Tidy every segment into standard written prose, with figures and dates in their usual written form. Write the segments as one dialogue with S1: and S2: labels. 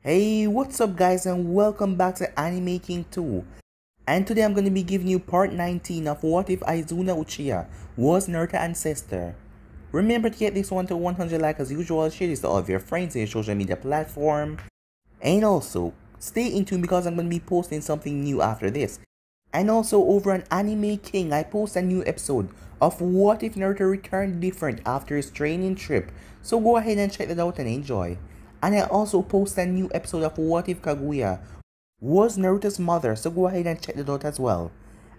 S1: Hey, what's up guys, and welcome back to Anime King 2. And today I'm going to be giving you part 19 of What If Izuna Uchiha was Naruto Ancestor. Remember to get this one to 100 likes as usual, share this to all of your friends in your social media platform. And also, stay in tune because I'm going to be posting something new after this. And also over on Anime King, I post a new episode of What If Naruto returned different after his training trip. So go ahead and check that out and enjoy. And I also post a new episode of What If Kaguya was Naruto's mother, so go ahead and check that out as well.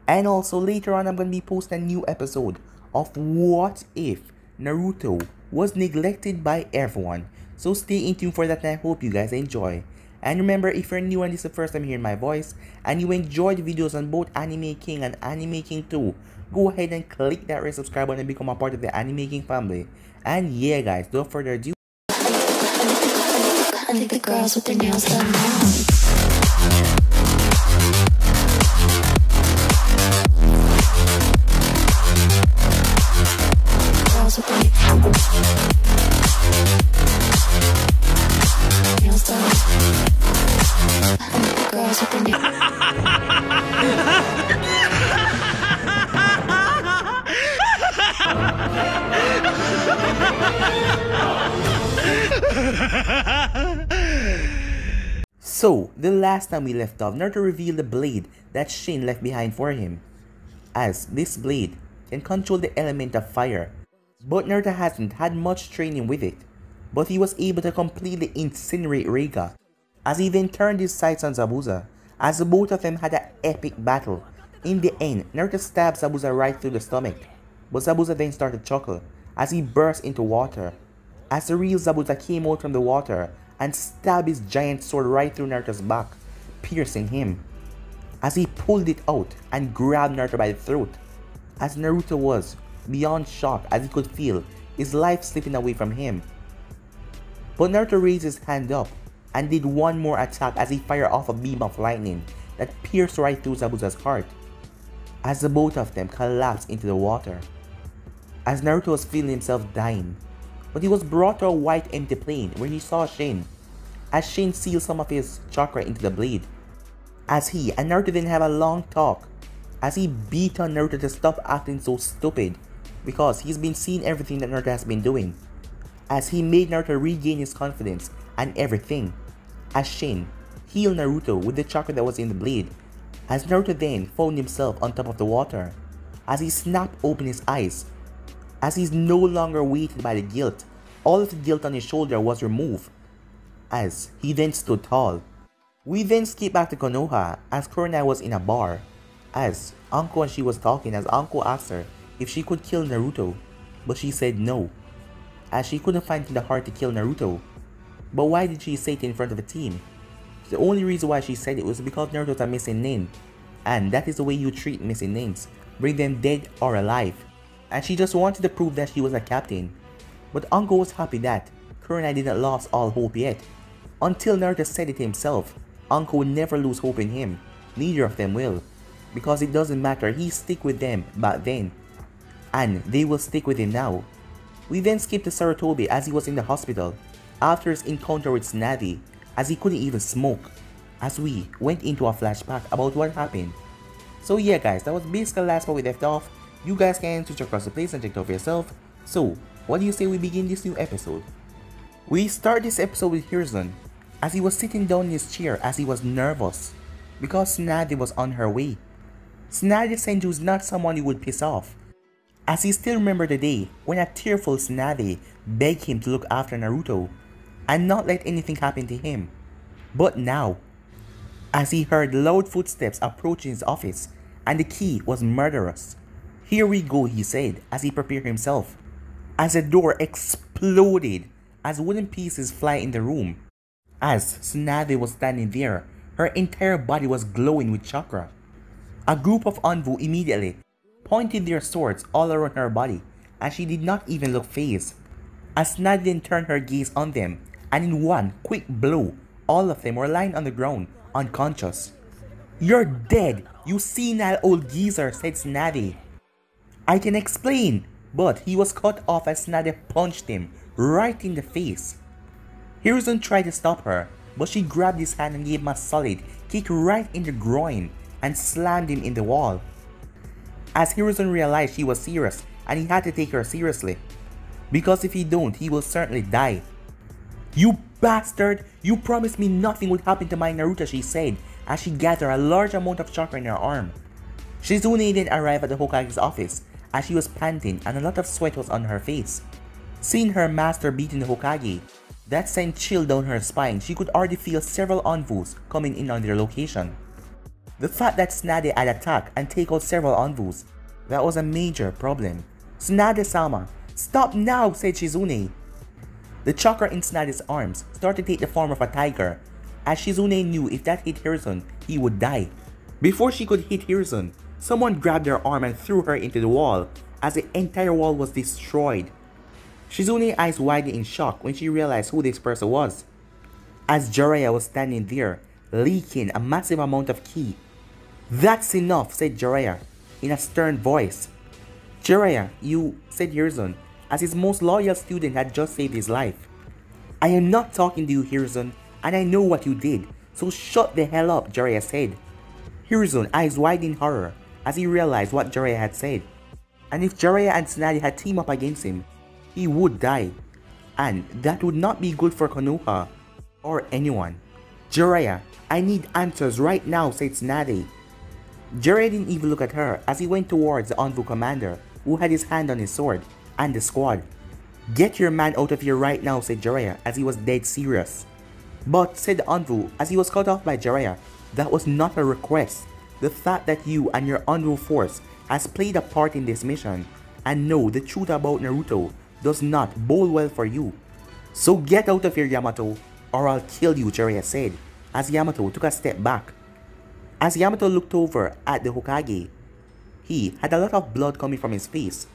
S1: And also later on I'm going to be posting a new episode of What If Naruto was neglected by everyone. So stay in tune for that and I hope you guys enjoy. And remember, if you're new and this is the first time hearing my voice and you enjoy the videos on both Anime King and Anime King 2, go ahead and click that red subscribe button and become a part of the Anime King family. And yeah guys, without further ado,
S2: I think the girls with their nails done now. Girls with their nails done. I think the girls with their
S1: So, the last time we left off, Naruto revealed the blade that Shin left behind for him, as this blade can control the element of fire. But Naruto hasn't had much training with it, but he was able to completely incinerate Reiga, as he then turned his sights on Zabuza, as the both of them had an epic battle. In the end, Naruto stabbed Zabuza right through the stomach, but Zabuza then started to chuckle as he burst into water, as the real Zabuza came out from the water and stabbed his giant sword right through Naruto's back, piercing him, as he pulled it out and grabbed Naruto by the throat, as Naruto was beyond shock as he could feel his life slipping away from him. But Naruto raised his hand up and did one more attack as he fired off a beam of lightning that pierced right through Zabuza's heart, as the both of them collapsed into the water, as Naruto was feeling himself dying. But he was brought to a white empty plain where he saw Shin, as Shin sealed some of his chakra into the blade, as he and Naruto then have a long talk, as he beat on Naruto to stop acting so stupid because he's been seeing everything that Naruto has been doing, as he made Naruto regain his confidence and everything, as Shin healed Naruto with the chakra that was in the blade, as Naruto then found himself on top of the water, as he snapped open his eyes, as he's no longer weighted by the guilt. All of the guilt on his shoulder was removed, as he then stood tall. We then skip back to Konoha as Kurenai was in a bar, as Anko and she was talking, as Anko asked her if she could kill Naruto, but she said no, as she couldn't find it in the heart to kill Naruto. But why did she say it in front of the team? The only reason why she said it was because Naruto's a missing name, and that is the way you treat missing names, bring them dead or alive. And she just wanted to prove that she was a captain. But Anko was happy that Kurenai didn't lose all hope yet. Until Naruto said it himself, Anko would never lose hope in him. Neither of them will. Because it doesn't matter, he stick with them back then, and they will stick with him now. We then skip to Sarutobi as he was in the hospital after his encounter with Tsunade, as he couldn't even smoke, as we went into a flashback about what happened. So yeah guys, that was basically the last part we left off. You guys can switch across the place and check it out for yourself. So, what do you say we begin this new episode? We start this episode with Hiruzen, as he was sitting down in his chair as he was nervous, because Tsunade was on her way. Tsunade Senju is not someone you would piss off, as he still remembered the day when a tearful Tsunade begged him to look after Naruto, and not let anything happen to him. But now, as he heard loud footsteps approaching his office, and the key was murderous. "Here we go," he said as he prepared himself, as the door exploded as wooden pieces fly in the room. As Tsunade was standing there, her entire body was glowing with chakra. A group of Anvu immediately pointed their swords all around her body, as she did not even look fazed. As Tsunade then turned her gaze on them, and in one quick blow, all of them were lying on the ground, unconscious. "You're dead, you senile old geezer," said Tsunade. "I can explain," but he was cut off as Tsunade punched him right in the face. Hiruzen tried to stop her, but she grabbed his hand and gave him a solid kick right in the groin and slammed him in the wall. As Hiruzen realized she was serious and he had to take her seriously, because if he don't, he will certainly die. "You bastard! You promised me nothing would happen to my Naruto," she said as she gathered a large amount of chakra in her arm. Shizune then arrived at the Hokage's office as she was panting and a lot of sweat was on her face. Seeing her master beating the Hokage, that sent chill down her spine. She could already feel several envoys coming in on their location. The fact that Tsunade had attacked and take out several envoys, that was a major problem. "Tsunade-sama, stop now," said Shizune. The chakra in Tsunade's arms started to take the form of a tiger, as Shizune knew if that hit Hiruzen, he would die. Before she could hit Hiruzen, someone grabbed her arm and threw her into the wall, as the entire wall was destroyed. Shizune's eyes widened in shock when she realized who this person was, as Jiraiya was standing there, leaking a massive amount of ki. "That's enough," said Jiraiya, in a stern voice. "Jiraiya, you," said Hiruzen, as his most loyal student had just saved his life. "I am not talking to you, Hiruzen, and I know what you did, so shut the hell up," Jiraiya said. Hiruzen eyes wide in horror as he realized what Jiraiya had said, and if Jiraiya and Tsunade had teamed up against him, he would die, and that would not be good for Konoha or anyone. "Jiraiya, I need answers right now," said Tsunade. Jiraiya didn't even look at her as he went towards the Envoy commander who had his hand on his sword and the squad. "Get your man out of here right now," said Jiraiya as he was dead serious. "But," said the Envoy as he was cut off by Jiraiya, "that was not a request. The fact that you and your Envoy force has played a part in this mission and know the truth about Naruto does not bode well for you. So get out of here, Yamato, or I'll kill you," Jiraiya said as Yamato took a step back. As Yamato looked over at the Hokage, he had a lot of blood coming from his face.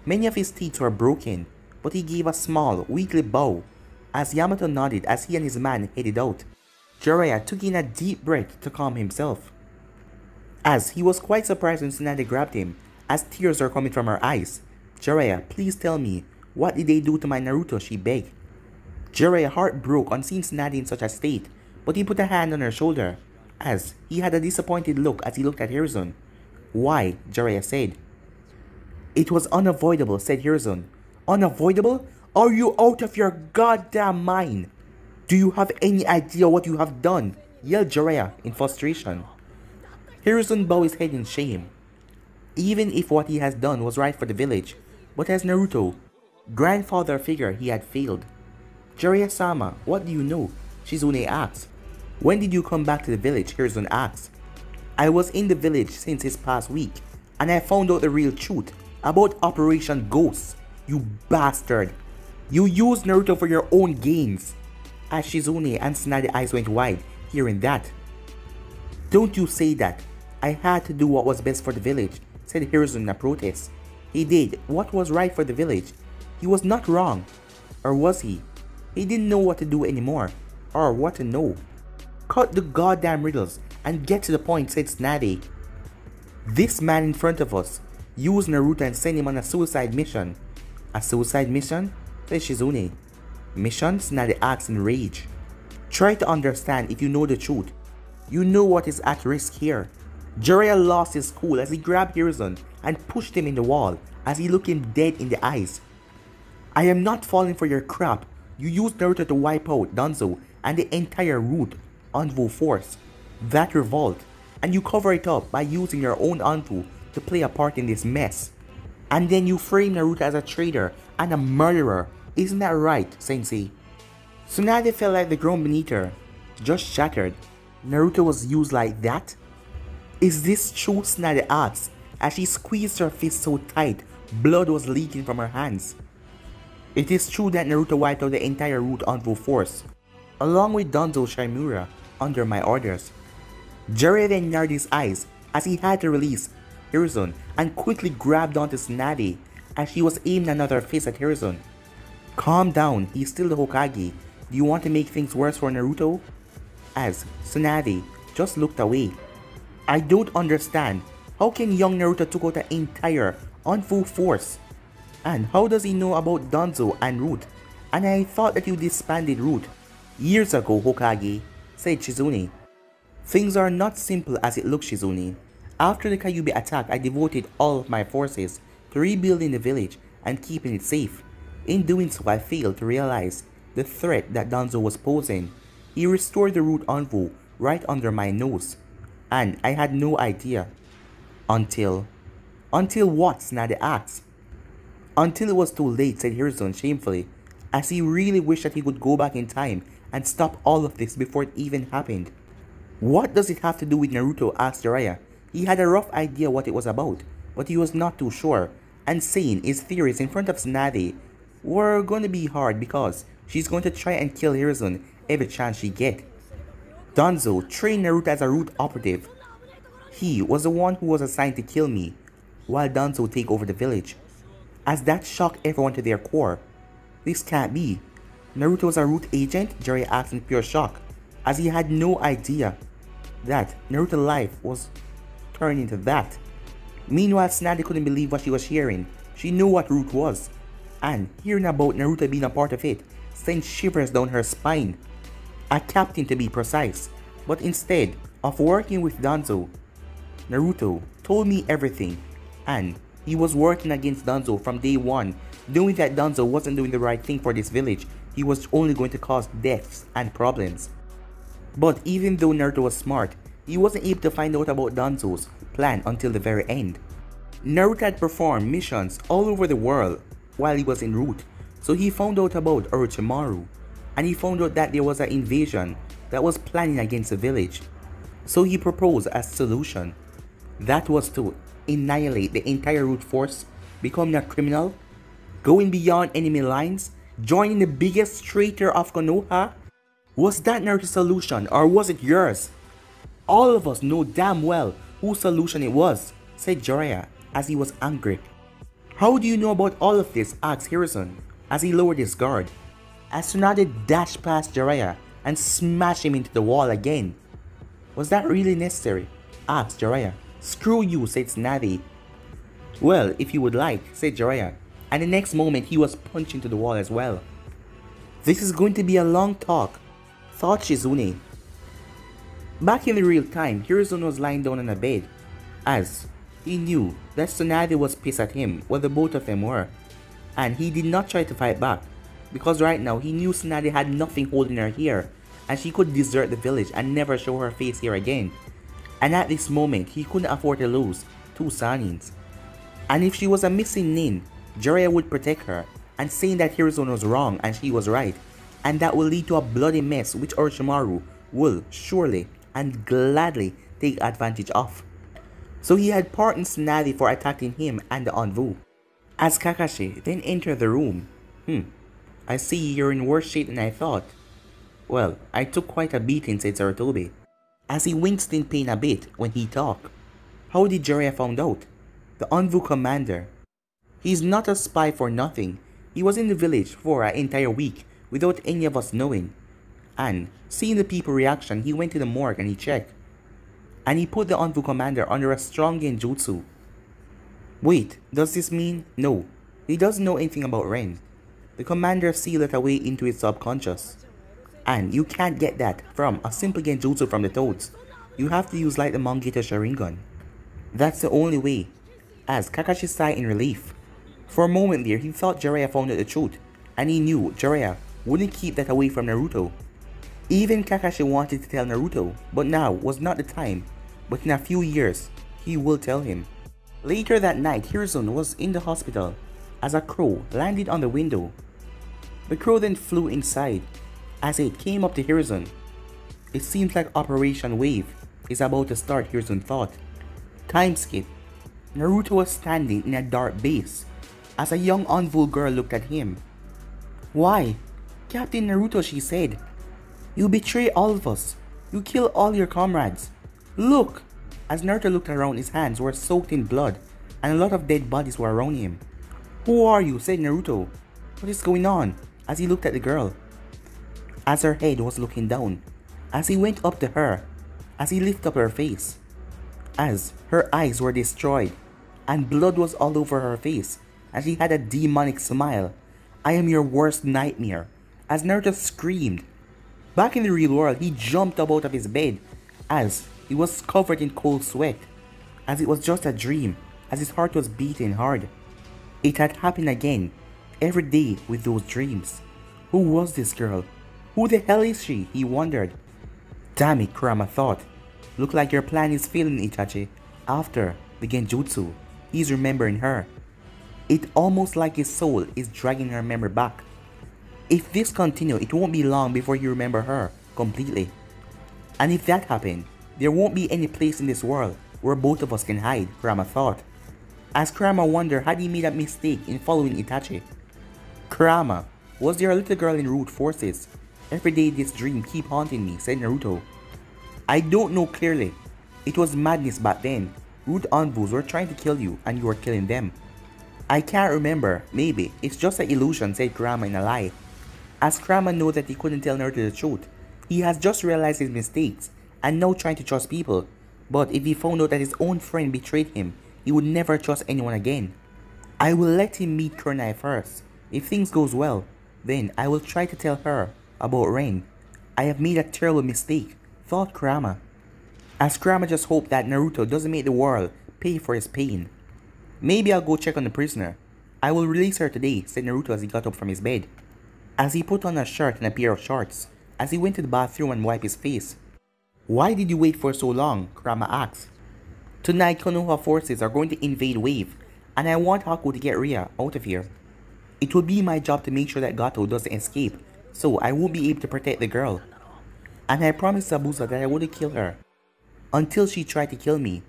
S1: Many of his teeth were broken, but he gave a small, weakly bow as Yamato nodded as he and his man headed out. Jiraiya took in a deep breath to calm himself, as he was quite surprised when Tsunade grabbed him as tears were coming from her eyes. "Jiraiya, please tell me, what did they do to my Naruto?" she begged. Jiraiya's heart broke on seeing Tsunade in such a state, but he put a hand on her shoulder as he had a disappointed look as he looked at Hiruzen. "Why?" Jiraiya said. "It was unavoidable," said Hiruzen. "Unavoidable? Are you out of your goddamn mind? Do you have any idea what you have done?" yelled Jiraiya in frustration. Hiruzen bowed his head in shame. Even if what he has done was right for the village, but as Naruto, grandfather figure, he had failed. "Jiraiya-sama, what do you know?" Shizune asked. "When did you come back to the village?" Hiruzen asked. "I was in the village since this past week, and I found out the real truth about Operation Ghost. You bastard! You used Naruto for your own gains." As Shizune and Tsunade's eyes went wide, hearing that. "Don't you say that. I had to do what was best for the village," said Hiruzen in a protest. "He did what was right for the village. He was not wrong. Or was he? He didn't know what to do anymore, or what to know." "Cut the goddamn riddles and get to the point," said Tsunade. "This man in front of us used Naruto and sent him on a suicide mission." "A suicide mission?" said Shizune. "Mission?" Tsunade asked in rage. "Try to understand if you know the truth. You know what is at risk here." Jiraiya lost his cool as he grabbed Hiruzen and pushed him in the wall as he looked him dead in the eyes. "I am not falling for your crap. You used Naruto to wipe out Danzo and the entire Root Envoy force, that revolt, and you cover it up by using your own Envoy to play a part in this mess. And then you frame Naruto as a traitor and a murderer. Isn't that right, Sensei?" Tsunade felt like the ground beneath her just shattered. Naruto was used like that? "Is this true?" Tsunade asked as she squeezed her fist so tight blood was leaking from her hands. "It is true that Naruto wiped out the entire Root Envoy force, along with Danzo Shimura, under my orders." Jiraiya then narrowed his eyes as he had to release Hiruzen and quickly grabbed onto Tsunade as she was aiming another fist at Hiruzen. "Calm down, he's still the Hokage. Do you want to make things worse for Naruto?" As Tsunade just looked away. "I don't understand. How can young Naruto took out the entire Envoy force? And how does he know about Danzo and Root? And I thought that you disbanded Root." "Years ago, Hokage," said Shizune. "Things are not simple as it looks, Shizune. After the Kyuubi attack, I devoted all of my forces to rebuilding the village and keeping it safe. In doing so, I failed to realize the threat that Danzo was posing. He restored the root Anvu right under my nose, and I had no idea. Until what?" Tsunade asked. "Until it was too late," said Hiruzen shamefully, as he really wished that he could go back in time and stop all of this before it even happened. "What does it have to do with Naruto?" asked Jiraiya. He had a rough idea what it was about, but he was not too sure, and saying his theories in front of Tsunade were going to be hard because she's going to try and kill Hiruzen every chance she get. "Danzo trained Naruto as a root operative. He was the one who was assigned to kill me, while Danzo take over the village. As that shocked everyone to their core. This can't be. Naruto was a root agent?" Jiraiya asked in pure shock, as he had no idea that Naruto's life was turning into that. Meanwhile, Tsunade couldn't believe what she was hearing. She knew what root was, and hearing about Naruto being a part of it sent shivers down her spine. A captain, to be precise. But instead of working with Danzo, Naruto told me everything, and he was working against Danzo from day one, knowing that Danzo wasn't doing the right thing for this village. He was only going to cause deaths and problems. But even though Naruto was smart, he wasn't able to find out about Danzo's plan until the very end. Naruto had performed missions all over the world while he was en route, so he found out about Orochimaru, and he found out that there was an invasion that was planning against the village. So he proposed a solution. That was to annihilate the entire root force, becoming a criminal, going beyond enemy lines, joining the biggest traitor of Konoha. Was that Naruto's solution, or was it yours? All of us know damn well whose solution it was, said Jiraiya as he was angry. How do you know about all of this? Asked Hiruzen as he lowered his guard, as Tsunade dashed past Jiraiya and smashed him into the wall again. Was that really necessary? Asked Jiraiya. Screw you, said Tsunade. Well, if you would like, said Jiraiya, and the next moment he was punched into the wall as well. This is going to be a long talk, thought Shizune. Back in the real time, Hiruzen was lying down on a bed, as he knew that Tsunade was pissed at him, well the both of them were, and he did not try to fight back, because right now he knew Tsunade had nothing holding her here, and she could desert the village and never show her face here again. And at this moment, he couldn't afford to lose 2 Sanins. And if she was a missing nin, Jiraiya would protect her, and saying that Hiruzen was wrong and she was right, and that will lead to a bloody mess which Orochimaru will surely and gladly take advantage of. So he had pardoned Tsunade for attacking him and the Anvu. As Kakashi then entered the room, I see you're in worse shape than I thought. Well, I took quite a beating, said Sarutobi, as he winced in pain a bit when he talked. How did Jiraiya found out? The Anvu commander. He's not a spy for nothing. He was in the village for an entire week without any of us knowing. And seeing the people's reaction, he went to the morgue and he checked. And he put the Anvu commander under a strong genjutsu. Wait, does this mean? No, he doesn't know anything about Ren. The commander sealed it away into his subconscious. And you can't get that from a simple genjutsu from the Toads. You have to use like the Mangekyo Sharingan. That's the only way. As Kakashi sighed in relief. For a moment there, he thought Jiraiya found out the truth, and he knew Jiraiya wouldn't keep that away from Naruto. Even Kakashi wanted to tell Naruto, but now was not the time. But in a few years, he will tell him. Later that night, Hiruzen was in the hospital as a crow landed on the window. The crow then flew inside as it came up to Hiruzen. It seems like Operation Wave is about to start, Hiruzen thought. Time skip. Naruto was standing in a dark base as a young Anvu girl looked at him. Why? Captain Naruto, she said. You betray all of us. You kill all your comrades. Look! As Naruto looked around, his hands were soaked in blood and a lot of dead bodies were around him. Who are you? Said Naruto. What is going on? As he looked at the girl. As her head was looking down. As he went up to her. As he lifted up her face. As her eyes were destroyed and blood was all over her face. As she had a demonic smile. I am your worst nightmare. As Naruto screamed. Back in the real world, he jumped up out of his bed as he was covered in cold sweat, as it was just a dream, as his heart was beating hard. It had happened again, every day with those dreams. Who was this girl? Who the hell is she? He wondered. Damn it, Kurama thought. Look like your plan is failing, Itachi. After the genjutsu, he's remembering her. It almost like his soul is dragging her memory back. If this continues, it won't be long before you remember her completely. And if that happened, there won't be any place in this world where both of us can hide, Kurama thought. As Kurama wondered, had he made a mistake in following Itachi? Kurama, was there a little girl in Root Forces? Every day this dream keep haunting me, said Naruto. I don't know clearly. It was madness back then. Root envoys were trying to kill you and you were killing them. I can't remember, maybe, it's just an illusion, said Kurama in a lie. As Kurama knew that he couldn't tell Naruto the truth, he has just realized his mistakes and now trying to trust people. But if he found out that his own friend betrayed him, he would never trust anyone again. I will let him meet Kunai first. If things goes well, then I will try to tell her about Ren. I have made a terrible mistake, thought Kurama. As Kurama just hoped that Naruto doesn't make the world pay for his pain. Maybe I'll go check on the prisoner. I will release her today, said Naruto as he got up from his bed. As he put on a shirt and a pair of shorts, as he went to the bathroom and wiped his face. Why did you wait for so long? Kurama asked. Tonight Konoha forces are going to invade Wave, and I want Haku to get Ria out of here. It will be my job to make sure that Gato doesn't escape, so I won't be able to protect the girl. And I promised Zabuza that I wouldn't kill her until she tried to kill me.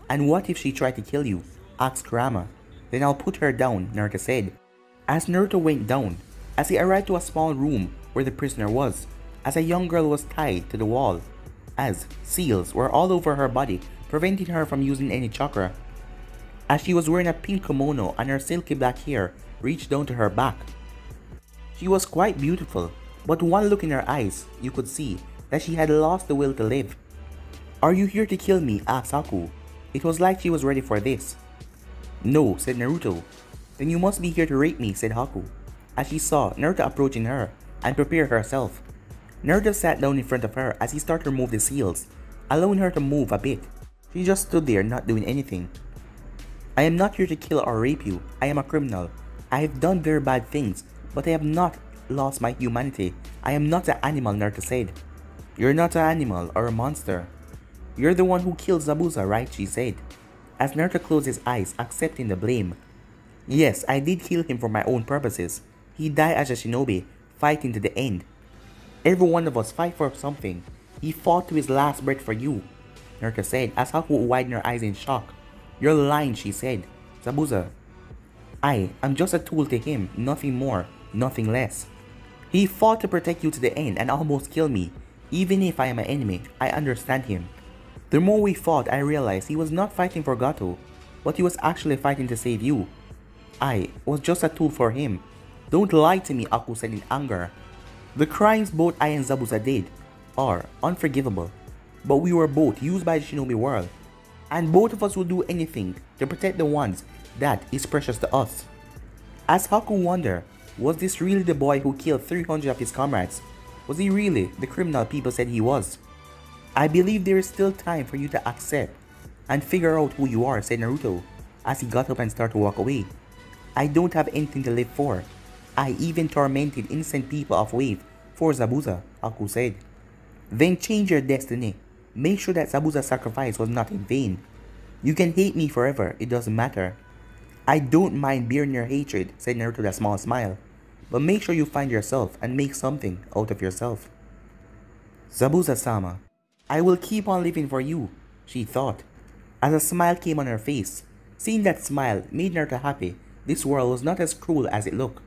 S1: And what if she tried to kill you? Asked Kurama. Then I'll put her down, Naruto said. As Naruto went down, as he arrived to a small room where the prisoner was, as a young girl was tied to the wall, as seals were all over her body, preventing her from using any chakra. As she was wearing a pink kimono and her silky black hair reached down to her back. She was quite beautiful, but one look in her eyes, you could see that she had lost the will to live. Are you here to kill me? Asked Haku. It was like she was ready for this. No, said Naruto. Then you must be here to rape me, said Haku, as she saw Naruto approaching her and prepare herself. Naruto sat down in front of her as he started to remove the seals, allowing her to move a bit. She just stood there not doing anything. I am not here to kill or rape you. I am a criminal. I have done very bad things, but I have not lost my humanity. I am not an animal, Naruto said. You're not an animal or a monster. You're the one who killed Zabuza, right? She said, as Naruto closed his eyes, accepting the blame. Yes, I did kill him for my own purposes. He died as a shinobi, fighting to the end. Every one of us fight for something. He fought to his last breath for you, Naruto said, as Haku widened her eyes in shock. You're lying, she said. Zabuza, I am just a tool to him, nothing more, nothing less. He fought to protect you to the end and almost killed me. Even if I am an enemy, I understand him. The more we fought, I realized he was not fighting for Gato, but he was actually fighting to save you. I was just a tool for him. Don't lie to me, Aku said in anger. The crimes both I and Zabuza did are unforgivable, but we were both used by the shinobi world, and both of us will do anything to protect the ones that is precious to us. As Haku wondered, was this really the boy who killed 300 of his comrades? Was he really the criminal people said he was? I believe there is still time for you to accept and figure out who you are, said Naruto, as he got up and started to walk away. I don't have anything to live for. I even tormented innocent people of Wave for Zabuza, Haku said. Then change your destiny. Make sure that Zabuza's sacrifice was not in vain. You can hate me forever, it doesn't matter. I don't mind bearing your hatred, said Naruto with a small smile. But make sure you find yourself and make something out of yourself. Zabuza-sama, I will keep on living for you, she thought, as a smile came on her face. Seeing that smile made Naruto happy. This world was not as cruel as it looked.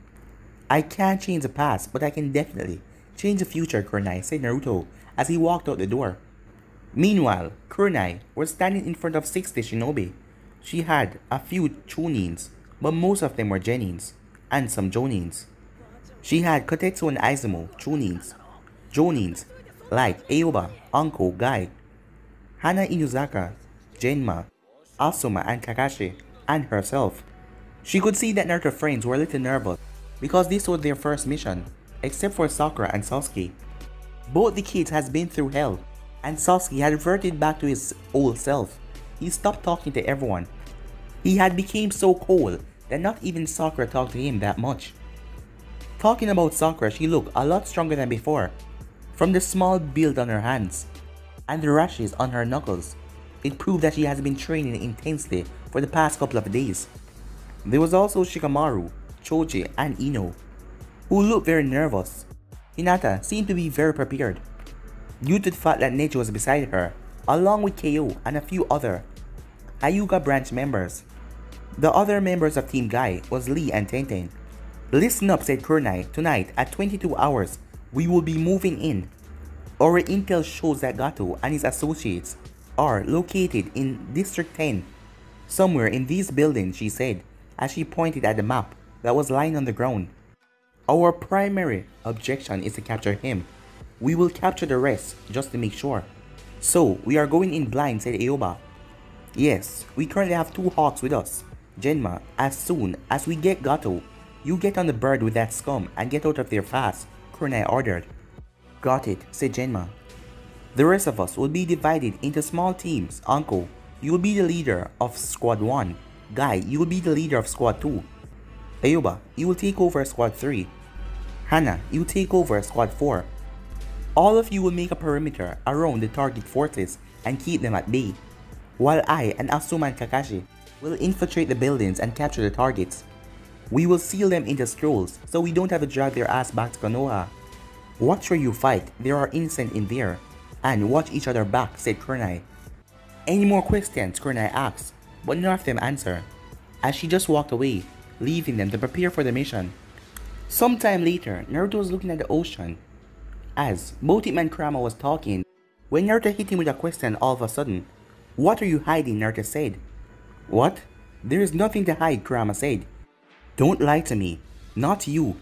S1: I can't change the past, but I can definitely change the future, Kunai, said Naruto as he walked out the door. Meanwhile, Kunai was standing in front of 60 shinobi. She had a few chunins, but most of them were genins, and some jonins. She had Kotetsu and Izumo chunins, jonins, like Aoba, Anko, Gai, Hana Inuzaka, Genma, Asuma and Kakashi, and herself. She could see that Naruto's friends were a little nervous because this was their first mission, except for Sakura and Sasuke. Both the kids has been through hell, and Sasuke had reverted back to his old self. He stopped talking to everyone. He had become so cold that not even Sakura talked to him that much. Talking about Sakura, she looked a lot stronger than before. From the small build on her hands and the rashes on her knuckles, it proved that she has been training intensely for the past couple of days. There was also Shikamaru, Choji, and Ino, who looked very nervous. Hinata seemed to be very prepared, due to the fact that Neji was beside her, along with KO and a few other Hyuga branch members. The other members of Team Guy was Lee and Tenten. Listen up, said Kurenai. Tonight at 22 hours, we will be moving in. Our intel shows that Gato and his associates are located in District 10. Somewhere in these buildings, she said, as she pointed at the map that was lying on the ground. Our primary objection is to capture him. We will capture the rest just to make sure. So, we are going in blind, said Aoba. Yes, we currently have 2 hawks with us. Genma, as soon as we get Gato, you get on the bird with that scum and get out of there fast, Kurenai ordered. Got it, said Genma. The rest of us will be divided into small teams. Anko, you will be the leader of Squad 1. Guy, you will be the leader of Squad 2. Aoba, you will take over Squad 3. Hana, you take over Squad 4. All of you will make a perimeter around the target forces and keep them at bay, while I and Asuma and Kakashi will infiltrate the buildings and capture the targets. We will seal them into scrolls so we don't have to drag their ass back to Konoha. Watch where you fight, there are innocent in there. And watch each other back, said Kurenai. Any more questions? Kurenai asked, but none of them answered, as she just walked away, leaving them to prepare for the mission. Sometime later, Naruto was looking at the ocean. As both him and Kurama was talking, when Naruto hit him with a question all of a sudden. What are you hiding? Naruto said. What? There is nothing to hide, Kurama said. Don't lie to me. Not you.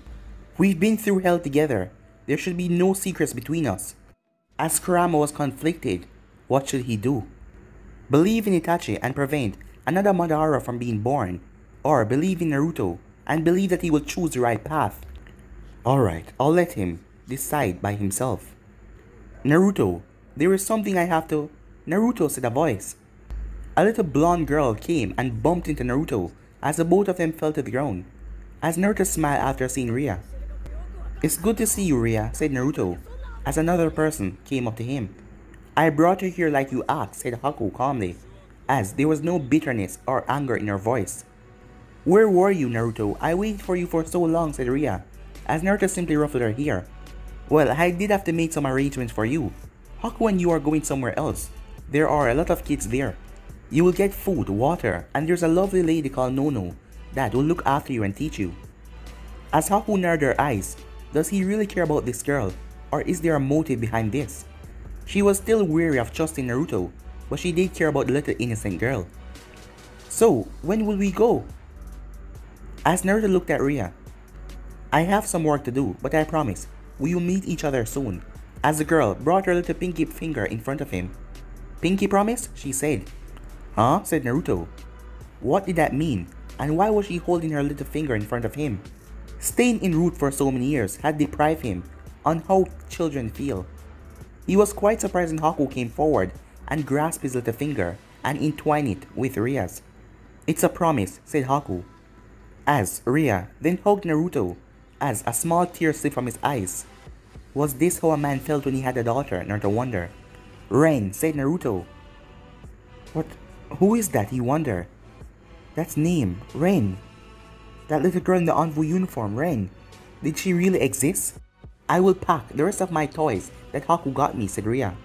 S1: We've been through hell together. There should be no secrets between us. As Kurama was conflicted, what should he do? Believe in Itachi and prevent another Madara from being born, or believe in Naruto and believe that he will choose the right path. Alright, I'll let him decide by himself. Naruto, there is something I have to... Naruto, said a voice. A little blonde girl came and bumped into Naruto as the both of them fell to the ground, as Naruto smiled after seeing Ria. It's good to see you, Ria, said Naruto, as another person came up to him. I brought her here like you asked, said Haku calmly, as there was no bitterness or anger in her voice. Where were you, Naruto? I waited for you for so long, said Ria, as Naruto simply ruffled her hair. Well, I did have to make some arrangements for you. Haku and you are going somewhere else. There are a lot of kids there. You will get food, water, and there's a lovely lady called Nono that will look after you and teach you. As Haku narrowed her eyes, does he really care about this girl, or is there a motive behind this? She was still weary of trusting Naruto, but she did care about the little innocent girl. So, when will we go? As Naruto looked at Ria, I have some work to do, but I promise, we will meet each other soon, as the girl brought her little pinky finger in front of him. Pinky promise? She said. Huh? Said Naruto. What did that mean? And why was she holding her little finger in front of him? Staying in Root for so many years had deprived him on how children feel. He was quite surprised when Haku came forward and grasped his little finger and entwined it with Ria's. It's a promise, said Haku, as Ria then hugged Naruto as a small tear slipped from his eyes. Was this how a man felt when he had a daughter? Naruto wondered. Ren, said Naruto. What? Who is that? He wondered. That's name, Ren. That little girl in the envoy uniform, Ren. Did she really exist? I will pack the rest of my toys that Haku got me, said Ria,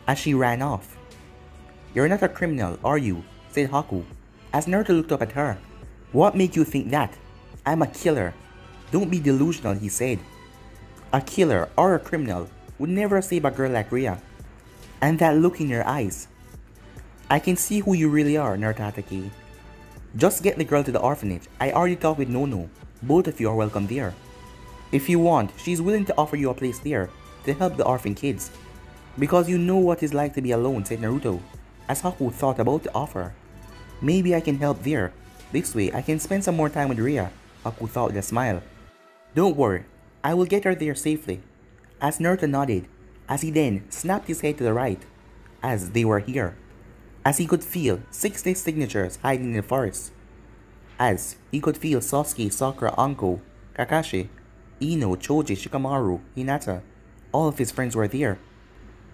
S1: as she ran off. You're not a criminal, are you? Said Haku, as Naruto looked up at her. What made you think that? I'm a killer. Don't be delusional, he said. A killer or a criminal would never save a girl like Ria. And that look in your eyes. I can see who you really are, Naruto Hatake. Just get the girl to the orphanage. I already talked with Nono. Both of you are welcome there. If you want, she's willing to offer you a place there to help the orphan kids. Because you know what it's like to be alone, said Naruto, as Haku thought about the offer. Maybe I can help there. This way, I can spend some more time with Ria, Haku thought with a smile. Don't worry, I will get her there safely. As Naruto nodded, as he then snapped his head to the right, as they were here, as he could feel 60 signatures hiding in the forest, as he could feel Sasuke, Sakura, Anko, Kakashi, Ino, Choji, Shikamaru, Hinata, all of his friends were there.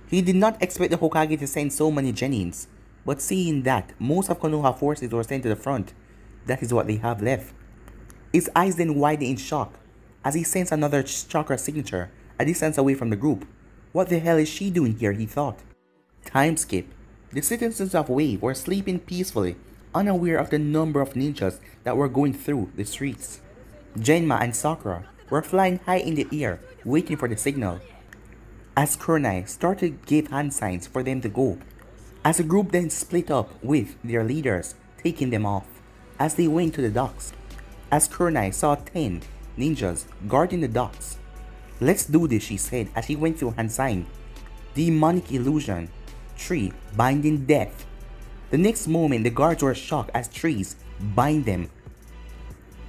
S1: He did not expect the Hokage to send so many genins, but seeing that most of Konoha forces were sent to the front, that is what they have left. His eyes then widened in shock as he sensed another chakra signature a distance away from the group. What the hell is she doing here, he thought. Time skip. The citizens of Wave were sleeping peacefully, unaware of the number of ninjas that were going through the streets. Genma and Sakura were flying high in the air, waiting for the signal. As Kurenai started to give hand signs for them to go, as the group then split up with their leaders, taking them off, as they went to the docks. As Kurenai saw 10 ninjas guarding the docks. Let's do this, she said as she went through hand sign. Demonic illusion. Tree binding death. The next moment the guards were shocked as trees bind them.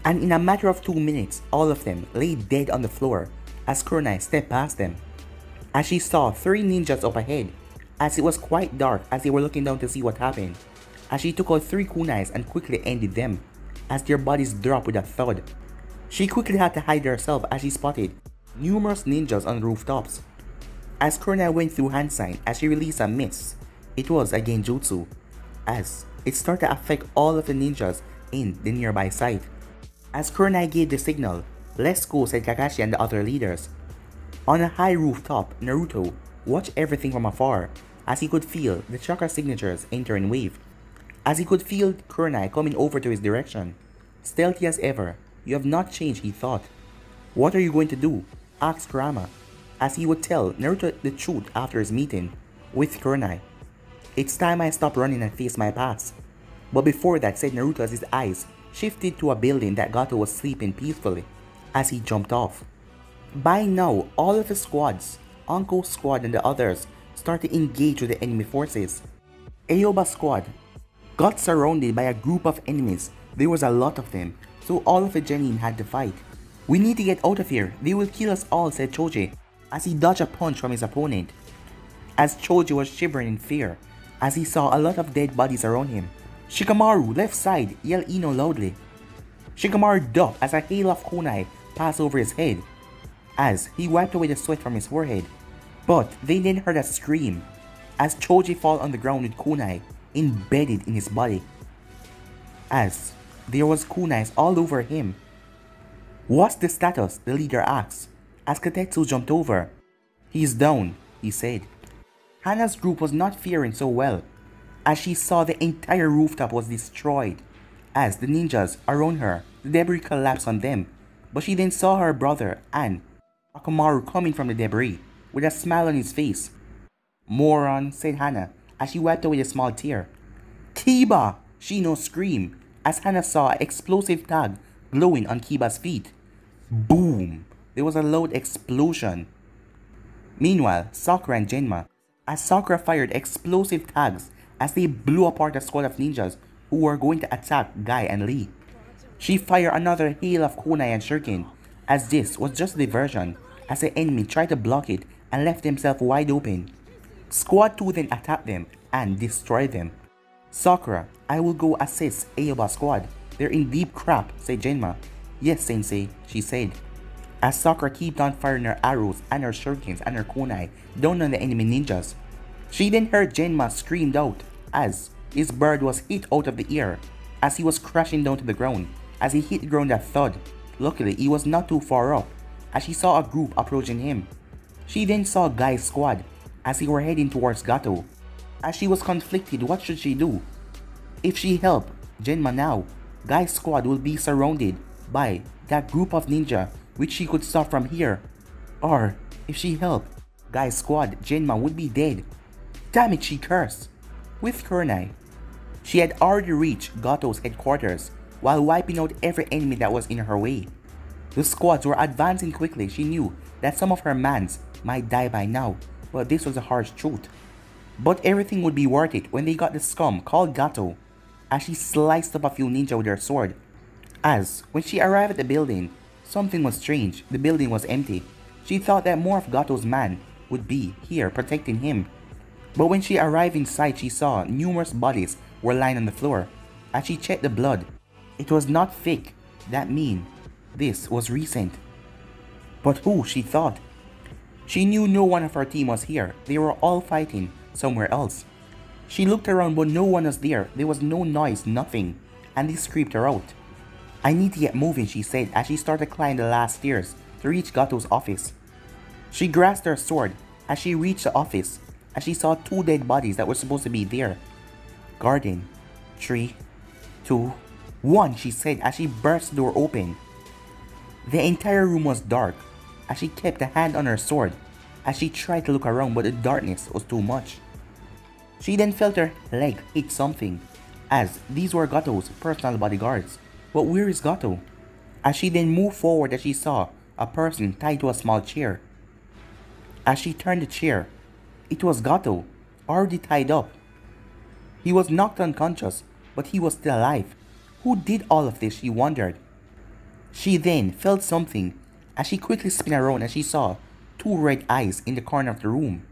S1: And in a matter of 2 minutes, all of them lay dead on the floor as Kurenai stepped past them. As she saw 3 ninjas up ahead, as it was quite dark as they were looking down to see what happened. As she took out 3 kunais and quickly ended them, as their bodies dropped with a thud. She quickly had to hide herself as she spotted numerous ninjas on rooftops. As Kurenai went through hand sign as she released a mist, it was a genjutsu, as it started to affect all of the ninjas in the nearby site. As Kurenai gave the signal, "Let's go," said Kakashi and the other leaders. On a high rooftop, Naruto watched everything from afar as he could feel the chakra signatures entering Wave. As he could feel Kurenai coming over to his direction. Stealthy as ever, you have not changed, he thought. What are you going to do? Asked Kurama, as he would tell Naruto the truth after his meeting with Kurenai. It's time I stop running and face my past. But before that, said Naruto as his eyes shifted to a building that Gato was sleeping peacefully as he jumped off. By now, all of his squads, Anko's squad and the others, started to engage with the enemy forces. Aoba's squad got surrounded by a group of enemies. There was a lot of them, so all of the genin had to fight. "We need to get out of here, they will kill us all," said Choji, as he dodged a punch from his opponent. As Choji was shivering in fear, as he saw a lot of dead bodies around him. "Shikamaru, left side," yelled Ino loudly. Shikamaru ducked as a hail of kunai passed over his head, as he wiped away the sweat from his forehead. But they then heard a scream, as Choji fell on the ground with kunai embedded in his body, as there was kunais all over him. "What's the status?" the leader asked, as Katetsu jumped over. "He's down," he said. Hana's group was not faring so well, as she saw the entire rooftop was destroyed. As the ninjas around her, the debris collapsed on them, but she then saw her brother and Akamaru coming from the debris, with a smile on his face. "Moron," said Hana, as she wiped away a small tear. "Kiba!" Shino screamed, as Hana saw an explosive tag glowing on Kiba's feet. Boom! There was a loud explosion. Meanwhile, Sakura and Genma, as Sakura fired explosive tags as they blew apart a squad of ninjas who were going to attack Guy and Lee. She fired another hail of kunai and shuriken, as this was just a diversion, as the enemy tried to block it and left themselves wide open. Squad 2 then attacked them and destroyed them. "Sakura, I will go assist Aoba's squad. They're in deep crap," said Genma. "Yes, sensei," she said, as Sakura kept on firing her arrows and her shurikens and her kunai down on the enemy ninjas. She then heard Genma screamed out as his bird was hit out of the air as he was crashing down to the ground. As he hit the ground a thud, luckily he was not too far up as she saw a group approaching him. She then saw Guy's squad as they were heading towards Gato. As she was conflicted, what should she do? If she helped Genma now, Guy's squad will be surrounded by that group of ninja which she could stop from here. Or if she helped Guy's squad, Genma would be dead. Damn it, she cursed. With Kurenai, she had already reached Gato's headquarters while wiping out every enemy that was in her way. The squads were advancing quickly. She knew that some of her mans might die by now, but this was a harsh truth. But everything would be worth it when they got the scum called Gato, as she sliced up a few ninja with her sword. As when she arrived at the building, something was strange. The building was empty. She thought that more of Gato's men would be here protecting him. But when she arrived inside, she saw numerous bodies were lying on the floor. As she checked the blood, it was not fake. That means this was recent. But who, she thought. She knew no one of her team was here. They were all fighting somewhere else. She looked around but no one was there. There was no noise, nothing. And this creeped her out. I need to get moving, she said as she started climbing the last stairs to reach Gato's office. She grasped her sword as she reached the office, as she saw 2 dead bodies that were supposed to be there. Garden. 3, 2, 1, she said as she burst the door open. The entire room was dark as she kept a hand on her sword as she tried to look around, but the darkness was too much. She then felt her leg hit something, as these were Gato's personal bodyguards. But where is Gato? As she then moved forward, as she saw a person tied to a small chair. As she turned the chair, it was Gato, already tied up. He was knocked unconscious, but he was still alive. Who did all of this, she wondered. She then felt something as she quickly spun around and she saw 2 red eyes in the corner of the room.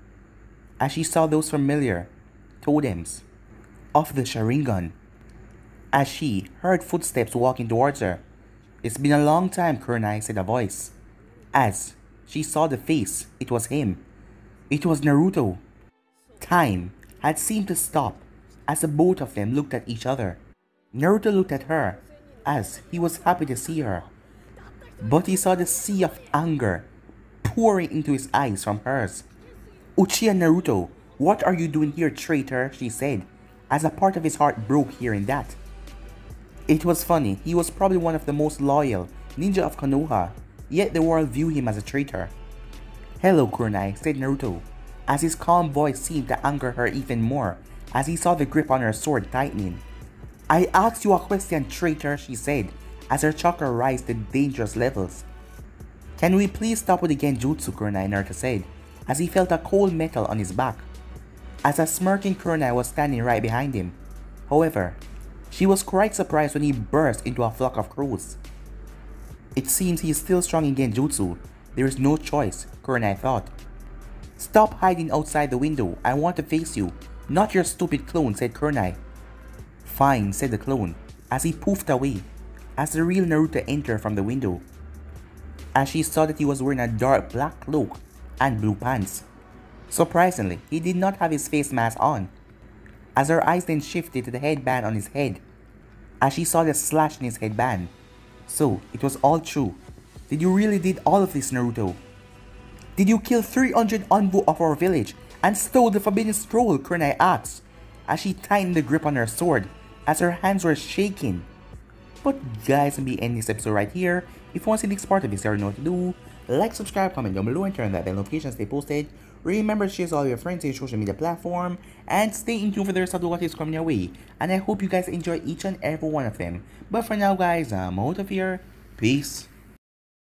S1: As she saw those familiar totems of the Sharingan. As she heard footsteps walking towards her. It's been a long time, Kurenai, said a voice. As she saw the face, it was him. It was Naruto. Time had seemed to stop as the both of them looked at each other. Naruto looked at her as he was happy to see her. But he saw the sea of anger pouring into his eyes from hers. Uchiha Naruto, what are you doing here, traitor? She said, as a part of his heart broke hearing that. It was funny, he was probably one of the most loyal ninja of Konoha, yet the world viewed him as a traitor. Hello, Kurenai, said Naruto, as his calm voice seemed to anger her even more as he saw the grip on her sword tightening. I asked you a question, traitor, she said, as her chakra rose to dangerous levels. Can we please stop with the genjutsu, Kurenai, Naruto said, as he felt a cold metal on his back. As a smirking Kurenai was standing right behind him. However, she was quite surprised when he burst into a flock of crows. It seems he is still strong in genjutsu. There is no choice, Kurenai thought. Stop hiding outside the window. I want to face you. Not your stupid clone, said Kurenai. Fine, said the clone, as he poofed away, as the real Naruto entered from the window. As she saw that he was wearing a dark black cloak and blue pants. Surprisingly, he did not have his face mask on. As her eyes then shifted to the headband on his head, as she saw the slash in his headband. So, it was all true. Did you really did all of this, Naruto? Did you kill 300 Anbu of our village and stole the forbidden scroll, Kurenai asked, as she tightened the grip on her sword, as her hands were shaking. But guys, I'm be ending this episode right here. If you want to see the next part of this, you already know what to do. Like, subscribe, comment down below, and turn on that bell notification to stay posted. Remember to share all your friends to your social media platform, and stay in tune for the rest of what is coming your way. And I hope you guys enjoy each and every one of them. But for now guys, I'm out of here. Peace.